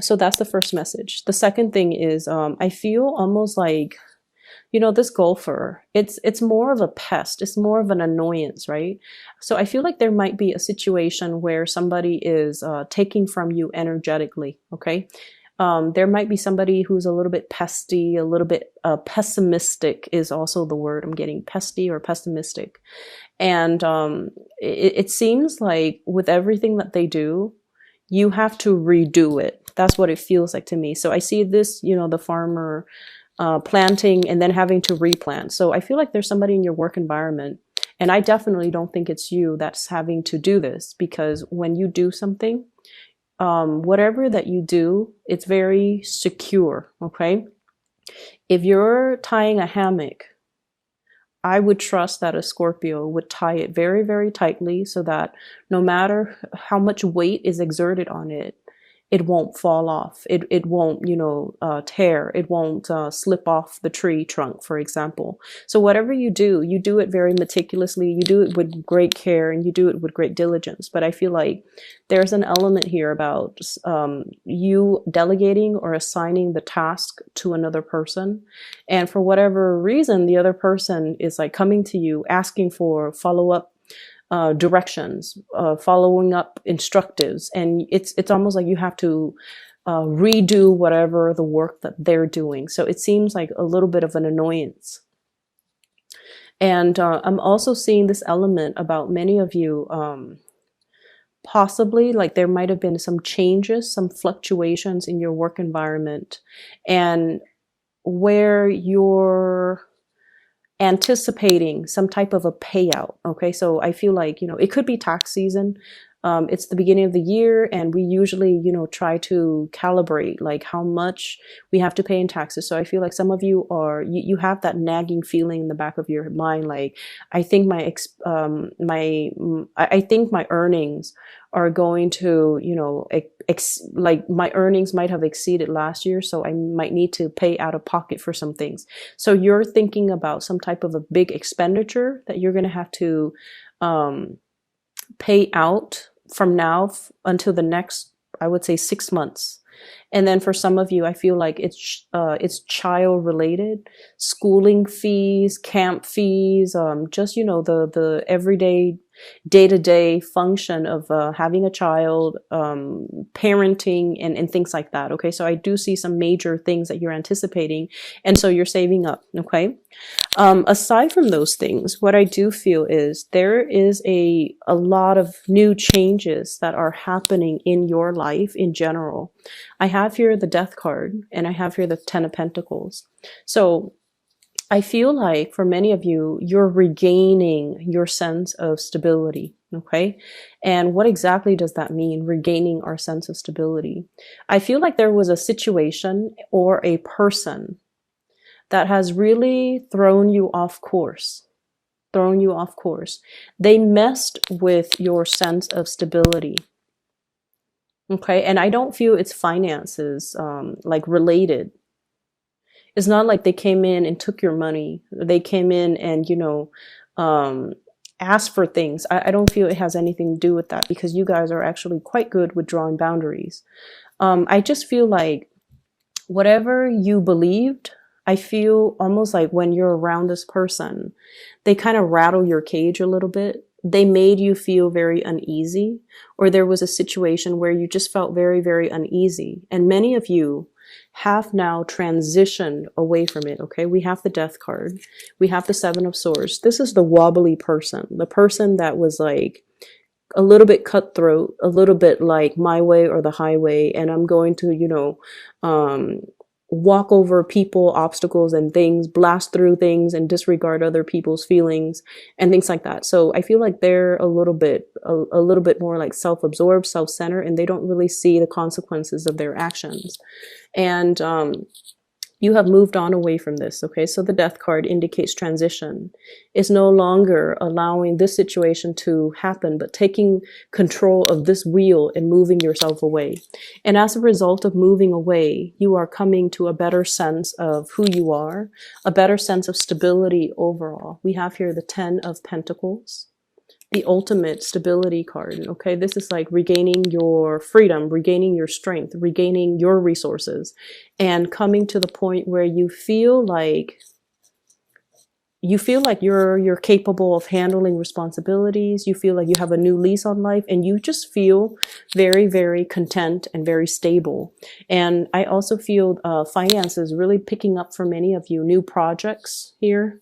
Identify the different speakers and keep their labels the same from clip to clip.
Speaker 1: So that's the first message. The second thing is, I feel almost like, you know, this golfer, it's more of a pest. It's more of an annoyance, right? So I feel like there might be a situation where somebody is taking from you energetically, okay? There might be somebody who's a little bit pesty, a little bit pessimistic is also the word I'm getting, pesty or pessimistic. And it seems like with everything that they do, you have to redo it. That's what it feels like to me. So I see this, you know, the farmer planting and then having to replant. So I feel like there's somebody in your work environment, and I definitely don't think it's you that's having to do this, because when you do something, whatever that you do, it's very secure, okay? If you're tying a hammock, I would trust that a Scorpio would tie it very, very tightly so that no matter how much weight is exerted on it, it won't fall off. It won't, you know, tear. It won't slip off the tree trunk, for example. So whatever you do it very meticulously. You do it with great care and you do it with great diligence. But I feel like there's an element here about you delegating or assigning the task to another person. And for whatever reason, the other person is like coming to you asking for follow-up directions, following up instructives, and it's almost like you have to redo whatever the work that they're doing. So it seems like a little bit of an annoyance. And I'm also seeing this element about many of you, possibly like there might have been some changes, some fluctuations in your work environment, and where you're anticipating some type of a payout. Okay, so I feel like, you know, it could be tax season. It's the beginning of the year, and we usually, you know, try to calibrate like how much we have to pay in taxes. So I feel like some of you are, you have that nagging feeling in the back of your mind, like I think I think my earnings are going to, you know, like my earnings might have exceeded last year, so I might need to pay out of pocket for some things. So you're thinking about some type of a big expenditure that you're going to have to pay out from now until the next, I would say, 6 months. And then for some of you, I feel like it's child related, schooling fees, camp fees, just, you know, the everyday day-to-day function of having a child, parenting, and things like that. Okay, so I do see some major things that you're anticipating, and so you're saving up. Okay, aside from those things, what I do feel is there is a lot of new changes that are happening in your life in general. I have here the Death card, and I have here the Ten of Pentacles. So I feel like for many of you, you're regaining your sense of stability. Okay. And what exactly does that mean? Regaining our sense of stability. I feel like there was a situation or a person that has really thrown you off course. They messed with your sense of stability. Okay. And I don't feel it's finances, like related. It's not like they came in and took your money. They came in and, you know, asked for things. I don't feel it has anything to do with that, because you guys are actually quite good with drawing boundaries. I just feel like whatever you believed, I feel almost like when you're around this person, they kind of rattle your cage a little bit. They made you feel very uneasy, or there was a situation where you just felt very, very uneasy. And many of you have now transitioned away from it. Okay, we have the Death card, we have the Seven of Swords. This is the wobbly person, the person that was like a little bit cutthroat, a little bit like my way or the highway, and I'm going to, you know, walk over people, obstacles, and things, blast through things, and disregard other people's feelings and things like that. So I feel like they're a little bit more like self-absorbed, self-centered, and they don't really see the consequences of their actions. And you have moved on away from this. Okay, so the Death card indicates transition. It's no longer allowing this situation to happen, but taking control of this wheel and moving yourself away. And as a result of moving away, you are coming to a better sense of who you are, a better sense of stability overall. We have here the Ten of Pentacles. the ultimate stability card. Okay, this is like regaining your freedom, regaining your strength, regaining your resources, and coming to the point where you feel like you're capable of handling responsibilities. You feel like you have a new lease on life, and you just feel very, very content and very stable. And I also feel finances really picking up for many of you. New projects here,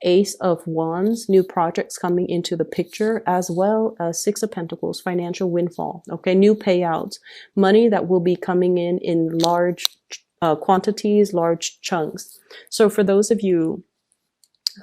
Speaker 1: Ace of Wands, new projects coming into the picture, as well as Six of Pentacles, financial windfall. Okay, new payouts, money that will be coming in large quantities, large chunks. So for those of you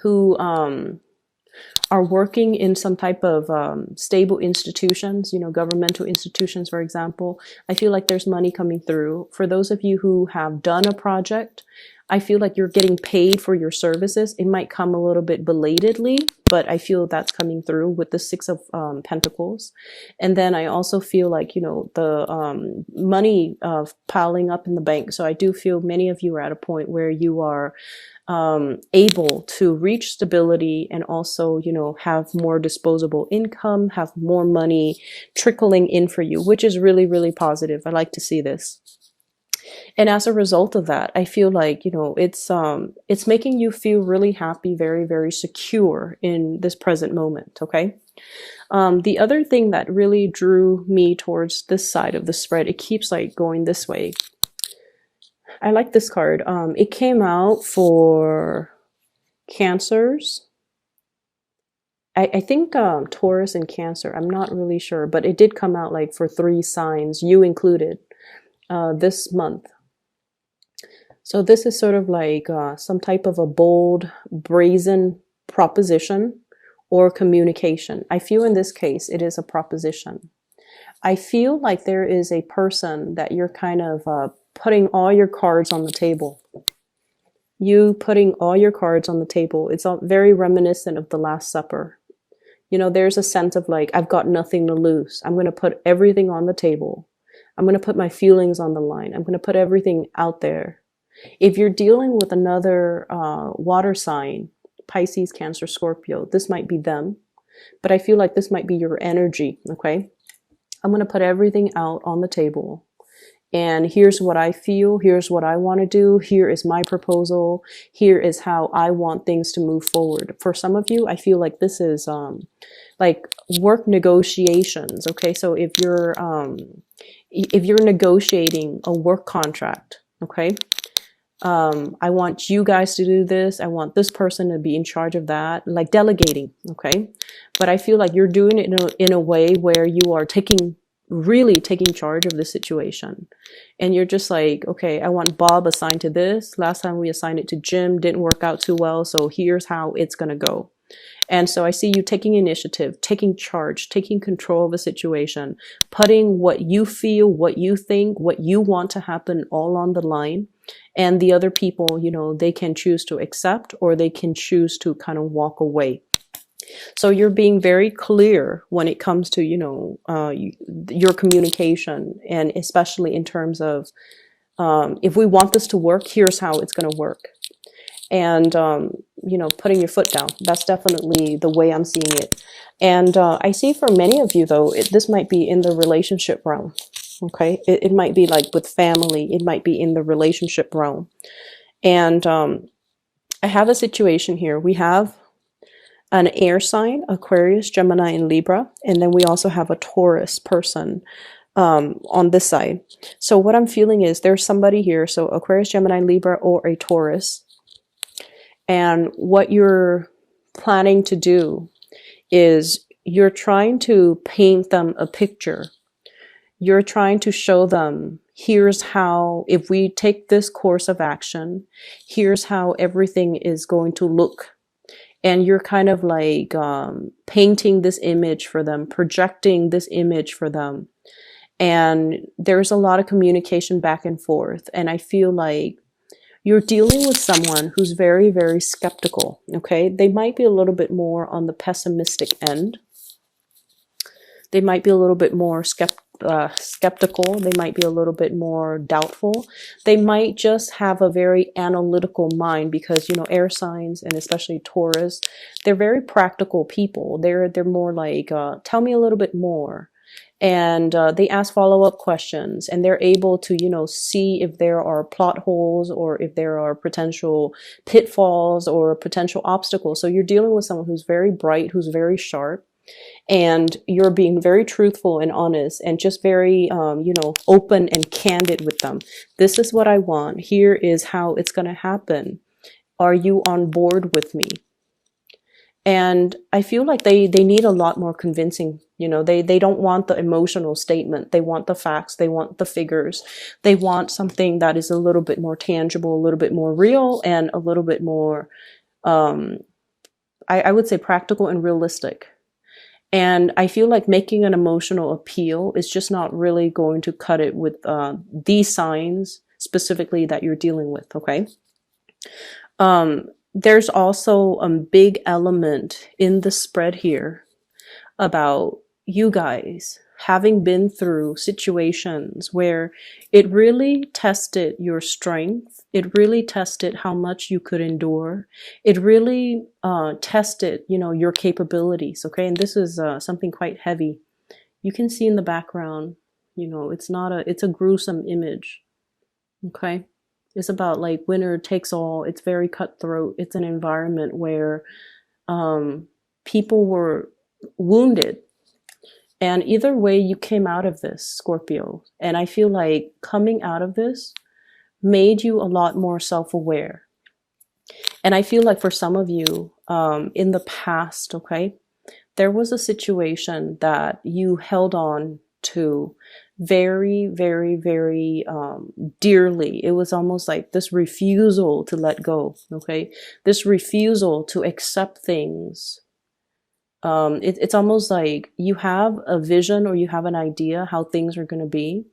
Speaker 1: who are working in some type of stable institutions, you know, governmental institutions, for example, I feel like there's money coming through. For those of you who have done a project, I feel like you're getting paid for your services. It might come a little bit belatedly, but I feel that's coming through with the Six of Pentacles. And then I also feel like, you know, the money piling up in the bank. So I do feel many of you are at a point where you are able to reach stability and also, you know, have more disposable income, have more money trickling in for you, which is really, really positive. I like to see this. And as a result of that, I feel like, you know, it's making you feel really happy, very, very secure in this present moment. Okay. The other thing that really drew me towards this side of the spread, it keeps like going this way. I like this card. It came out for Cancers. I think Taurus and Cancer. I'm not really sure, but it did come out like for 3 signs, you included, this month. So this is sort of like some type of a bold, brazen proposition or communication. I feel in this case, it is a proposition. I feel like there is a person that you're kind of putting all your cards on the table. You putting all your cards on the table. It's all very reminiscent of the Last Supper. You know, there's a sense of like, I've got nothing to lose. I'm going to put everything on the table. I'm going to put my feelings on the line. I'm going to put everything out there. If you're dealing with another water sign, Pisces, Cancer, Scorpio, this might be them. But I feel like this might be your energy, okay? I'm going to put everything out on the table. And here's what I feel. Here's what I want to do. Here is my proposal. Here is how I want things to move forward. For some of you, I feel like this is like work negotiations. Okay, so if you're negotiating a work contract, okay, I want you guys to do this. I want this person to be in charge of that, like delegating. Okay, but I feel like you're doing it in a way where you are really taking charge of the situation. And you're just like, okay, I want Bob assigned to this. Last time we assigned it to Jim, didn't work out too well. So here's how it's going to go. And so I see you taking initiative, taking charge, taking control of the situation, putting what you feel, what you think, what you want to happen all on the line. And the other people, you know, they can choose to accept or they can choose to kind of walk away. So you're being very clear when it comes to, you know, your communication, and especially in terms of if we want this to work, here's how it's going to work. And, you know, putting your foot down. That's definitely the way I'm seeing it. And I see for many of you, though, this might be in the relationship realm. Okay, it might be like with family. It might be in the relationship realm. And I have a situation here. We have an air sign, Aquarius, Gemini, and Libra. And then we also have a Taurus person on this side. So what I'm feeling is there's somebody here. So Aquarius, Gemini, Libra, or a Taurus. And what you're planning to do is you're trying to paint them a picture. You're trying to show them, here's how, if we take this course of action, here's how everything is going to look. And you're kind of like painting this image for them, projecting this image for them. And there's a lot of communication back and forth. And I feel like you're dealing with someone who's very, very skeptical, okay? They might be a little bit more on the pessimistic end. They might be a little bit more skeptical. They might be a little bit more doubtful. They might just have a very analytical mind because, you know, air signs and especially Taurus, they're very practical people. They're more like, tell me a little bit more. And they ask follow-up questions, and they're able to, you know, see if there are plot holes or if there are potential pitfalls or potential obstacles. So you're dealing with someone who's very bright, who's very sharp, and you're being very truthful and honest and just very, you know, open and candid with them. This is what I want. Here is how it's going to happen. Are you on board with me? And I feel like they need a lot more convincing. You know, they don't want the emotional statement. They want the facts. They want the figures. They want something that is a little bit more tangible, a little bit more real, and a little bit more, I would say, practical and realistic. And I feel like making an emotional appeal is just not really going to cut it with these signs specifically that you're dealing with, okay? There's also a big element in the spread here about you guys having been through situations where it really tested your strength. It really tested how much you could endure. It really tested, you know, your capabilities. Okay. And this is something quite heavy. You can see in the background, you know, it's a gruesome image. Okay. It's about like winner takes all. It's very cutthroat. It's an environment where people were wounded. And either way, you came out of this, Scorpio. And I feel like coming out of this made you a lot more self-aware. And I feel like for some of you in the past, okay, there was a situation that you held on to very, very, very dearly. It was almost like this refusal to let go, okay? This refusal to accept things. It's almost like you have a vision or you have an idea how things are going to be,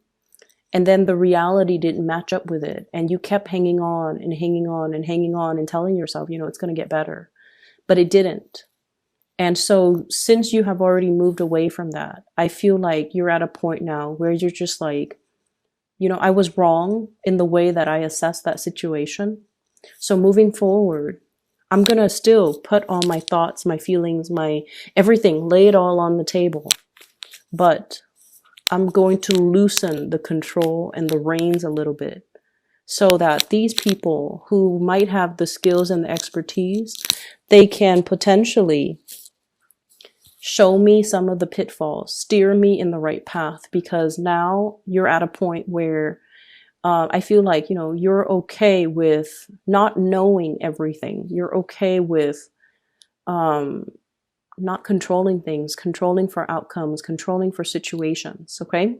Speaker 1: and then the reality didn't match up with it, and you kept hanging on and hanging on and hanging on and telling yourself, you know, it's going to get better, but it didn't. And so since you have already moved away from that, I feel like you're at a point now where you're just like, you know, I was wrong in the way that I assessed that situation. So moving forward, I'm going to still put all my thoughts, my feelings, my everything, lay it all on the table. But I'm going to loosen the control and the reins a little bit so that these people who might have the skills and the expertise, they can potentially show me some of the pitfalls, steer me in the right path, because now you're at a point where I feel like, you know, you're okay with not knowing everything. You're okay with not controlling things, controlling for outcomes, controlling for situations. Okay.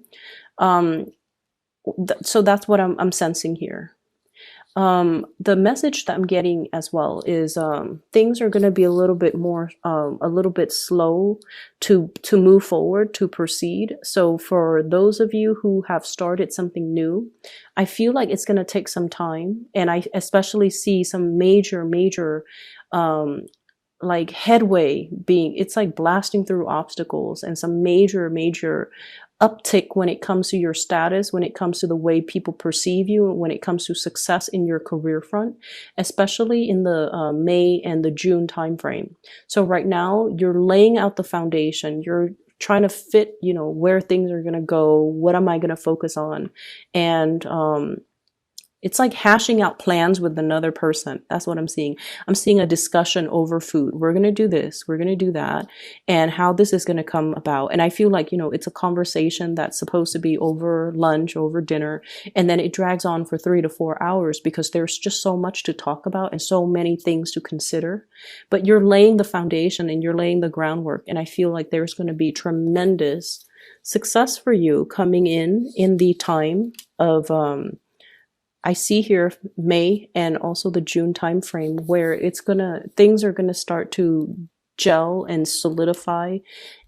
Speaker 1: So that's what I'm sensing here. The message that I'm getting as well is things are going to be a little bit more, a little bit slow to move forward, to proceed. So for those of you who have started something new, I feel like it's going to take some time. And I especially see some major like headway being, it's like blasting through obstacles, and some major uptick when it comes to your status, when it comes to the way people perceive you, when it comes to success in your career front, especially in the May and the June timeframe. So right now you're laying out the foundation. You're trying to fit, you know, where things are going to go. What am I going to focus on? And it's like hashing out plans with another person. That's what I'm seeing. I'm seeing a discussion over food. We're going to do this. We're going to do that. And how this is going to come about. And I feel like, you know, it's a conversation that's supposed to be over lunch, over dinner. And then it drags on for 3 to 4 hours because there's just so much to talk about and so many things to consider. But you're laying the foundation and you're laying the groundwork. And I feel like there's going to be tremendous success for you coming in the time of, I see here May and also the June timeframe where things are gonna start to gel and solidify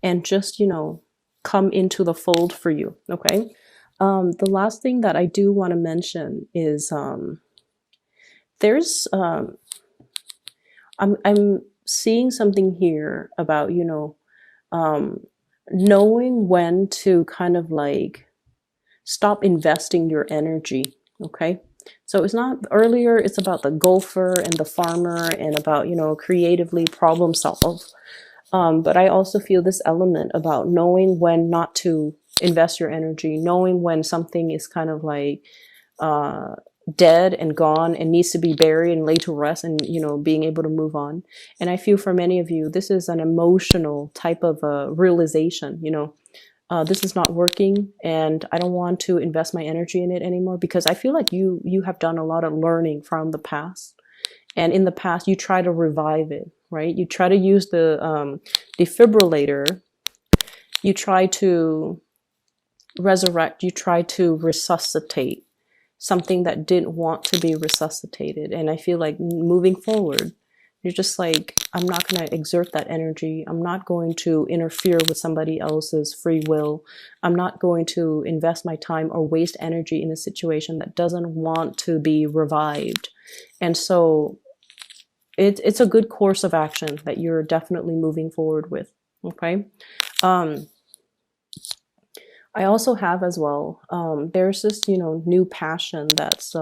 Speaker 1: and just, you know, come into the fold for you. Okay. The last thing that I do want to mention is there's I'm seeing something here about, you know, knowing when to kind of like stop investing your energy. Okay. So it's not earlier, it's about the golfer and the farmer and about, you know, creatively problem solve. But I also feel this element about knowing when not to invest your energy, knowing when something is kind of like uh, dead and gone and needs to be buried and laid to rest, and, you know, being able to move on. And I feel for many of you, this is an emotional type of realization, you know, this is not working and I don't want to invest my energy in it anymore, because I feel like you have done a lot of learning from the past. And in the past, you try to revive it, right? You try to use the defibrillator. You try to resurrect. You try to resuscitate something that didn't want to be resuscitated. And I feel like moving forward, you're just like, I'm not going to exert that energy. I'm not going to interfere with somebody else's free will. I'm not going to invest my time or waste energy in a situation that doesn't want to be revived. And so it's a good course of action that you're definitely moving forward with. Okay. I also have as well, there's this, you know, new passion that's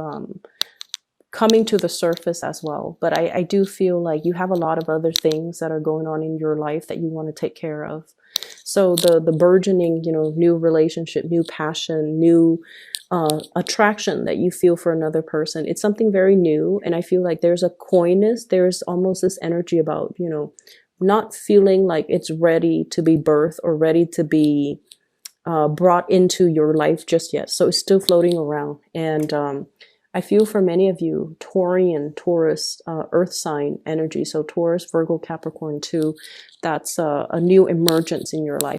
Speaker 1: coming to the surface as well. But I do feel like you have a lot of other things that are going on in your life that you want to take care of. So the burgeoning, you know, new relationship, new passion, new attraction that you feel for another person, it's something very new. And I feel like there's a coyness, there's almost this energy about, you know, not feeling like it's ready to be birthed or ready to be brought into your life just yet. So it's still floating around. And I feel for many of you, Taurian, Taurus, earth sign energy. So Taurus, Virgo, Capricorn too, that's a new emergence in your life.